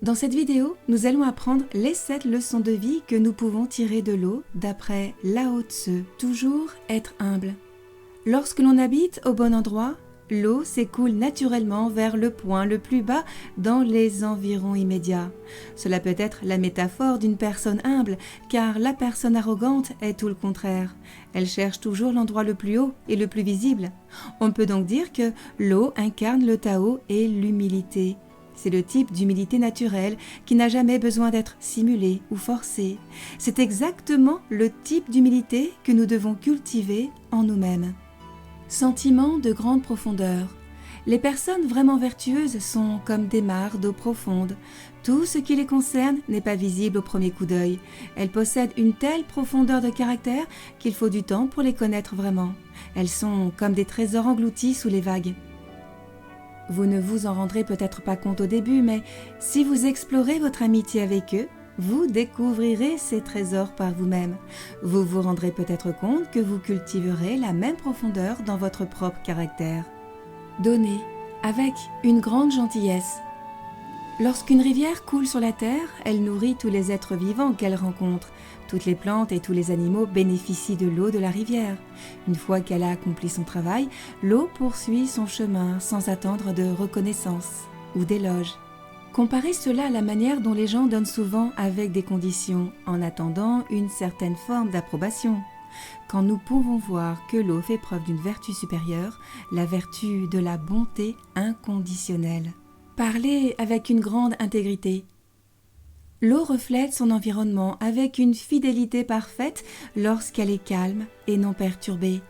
Dans cette vidéo, nous allons apprendre les 7 leçons de vie que nous pouvons tirer de l'eau d'après Lao Tzu. Toujours être humble. Lorsque l'on habite au bon endroit, l'eau s'écoule naturellement vers le point le plus bas dans les environs immédiats. Cela peut être la métaphore d'une personne humble, car la personne arrogante est tout le contraire. Elle cherche toujours l'endroit le plus haut et le plus visible. On peut donc dire que l'eau incarne le Tao et l'humilité. C'est le type d'humilité naturelle qui n'a jamais besoin d'être simulée ou forcée. C'est exactement le type d'humilité que nous devons cultiver en nous-mêmes. Sentiment de grande profondeur. Les personnes vraiment vertueuses sont comme des mares d'eau profonde. Tout ce qui les concerne n'est pas visible au premier coup d'œil. Elles possèdent une telle profondeur de caractère qu'il faut du temps pour les connaître vraiment. Elles sont comme des trésors engloutis sous les vagues. Vous ne vous en rendrez peut-être pas compte au début, mais si vous explorez votre amitié avec eux, vous découvrirez ces trésors par vous-même. Vous vous rendrez peut-être compte que vous cultiverez la même profondeur dans votre propre caractère. Donnez avec une grande gentillesse. Lorsqu'une rivière coule sur la terre, elle nourrit tous les êtres vivants qu'elle rencontre. Toutes les plantes et tous les animaux bénéficient de l'eau de la rivière. Une fois qu'elle a accompli son travail, l'eau poursuit son chemin sans attendre de reconnaissance ou d'éloge. Comparez cela à la manière dont les gens donnent souvent avec des conditions, en attendant une certaine forme d'approbation. Quand nous pouvons voir que l'eau fait preuve d'une vertu supérieure, la vertu de la bonté inconditionnelle. Parlez avec une grande intégrité. L'eau reflète son environnement avec une fidélité parfaite lorsqu'elle est calme et non perturbée.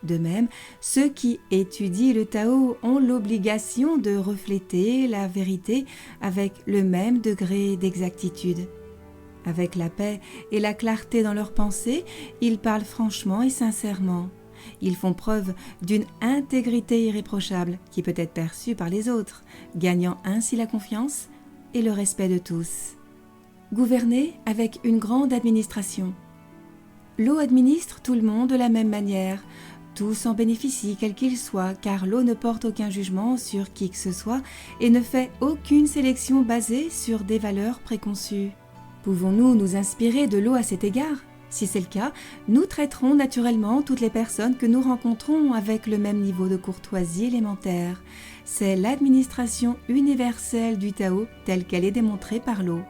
De même, ceux qui étudient le Tao ont l'obligation de refléter la vérité avec le même degré d'exactitude. Avec la paix et la clarté dans leurs pensées, ils parlent franchement et sincèrement. Ils font preuve d'une intégrité irréprochable qui peut être perçue par les autres, gagnant ainsi la confiance et le respect de tous. Gouverner avec une grande administration. L'eau administre tout le monde de la même manière. Tous en bénéficient quel qu'il soit, car l'eau ne porte aucun jugement sur qui que ce soit et ne fait aucune sélection basée sur des valeurs préconçues. Pouvons-nous nous inspirer de l'eau à cet égard ? Si c'est le cas, nous traiterons naturellement toutes les personnes que nous rencontrons avec le même niveau de courtoisie élémentaire. C'est l'administration universelle du Tao telle qu'elle est démontrée par l'eau.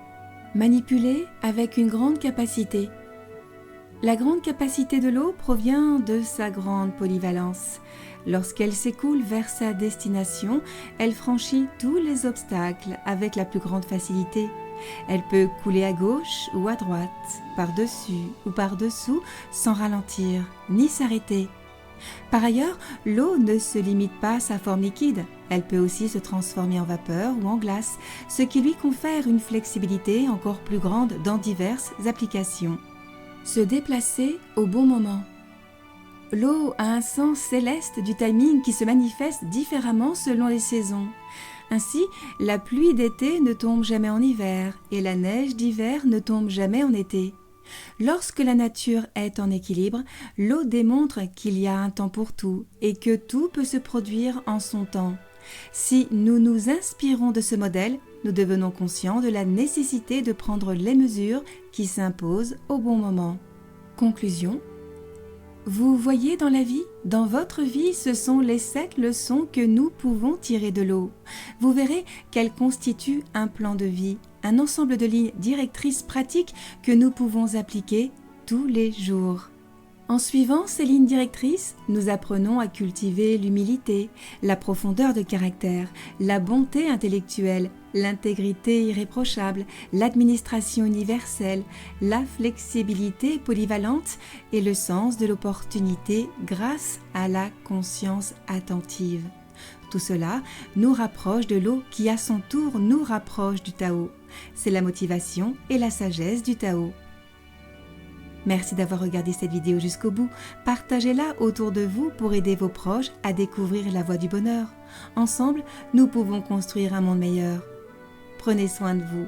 Manipuler avec une grande capacité. La grande capacité de l'eau provient de sa grande polyvalence. Lorsqu'elle s'écoule vers sa destination, elle franchit tous les obstacles avec la plus grande facilité. Elle peut couler à gauche ou à droite, par-dessus ou par-dessous, sans ralentir ni s'arrêter. Par ailleurs, l'eau ne se limite pas à sa forme liquide. Elle peut aussi se transformer en vapeur ou en glace, ce qui lui confère une flexibilité encore plus grande dans diverses applications. Se déplacer au bon moment. L'eau a un sens céleste du timing qui se manifeste différemment selon les saisons. Ainsi, la pluie d'été ne tombe jamais en hiver et la neige d'hiver ne tombe jamais en été. Lorsque la nature est en équilibre, l'eau démontre qu'il y a un temps pour tout et que tout peut se produire en son temps. Si nous nous inspirons de ce modèle, nous devenons conscients de la nécessité de prendre les mesures qui s'imposent au bon moment. Conclusion. Vous voyez dans la vie, dans votre vie, ce sont les 7 leçons que nous pouvons tirer de l'eau. Vous verrez qu'elles constituent un plan de vie, un ensemble de lignes directrices pratiques que nous pouvons appliquer tous les jours. En suivant ces lignes directrices, nous apprenons à cultiver l'humilité, la profondeur de caractère, la bonté intellectuelle, l'intégrité irréprochable, l'administration universelle, la flexibilité polyvalente et le sens de l'opportunité grâce à la conscience attentive. Tout cela nous rapproche de l'eau qui à son tour nous rapproche du Tao. C'est la motivation et la sagesse du Tao. Merci d'avoir regardé cette vidéo jusqu'au bout. Partagez-la autour de vous pour aider vos proches à découvrir la voie du bonheur. Ensemble, nous pouvons construire un monde meilleur. Prenez soin de vous.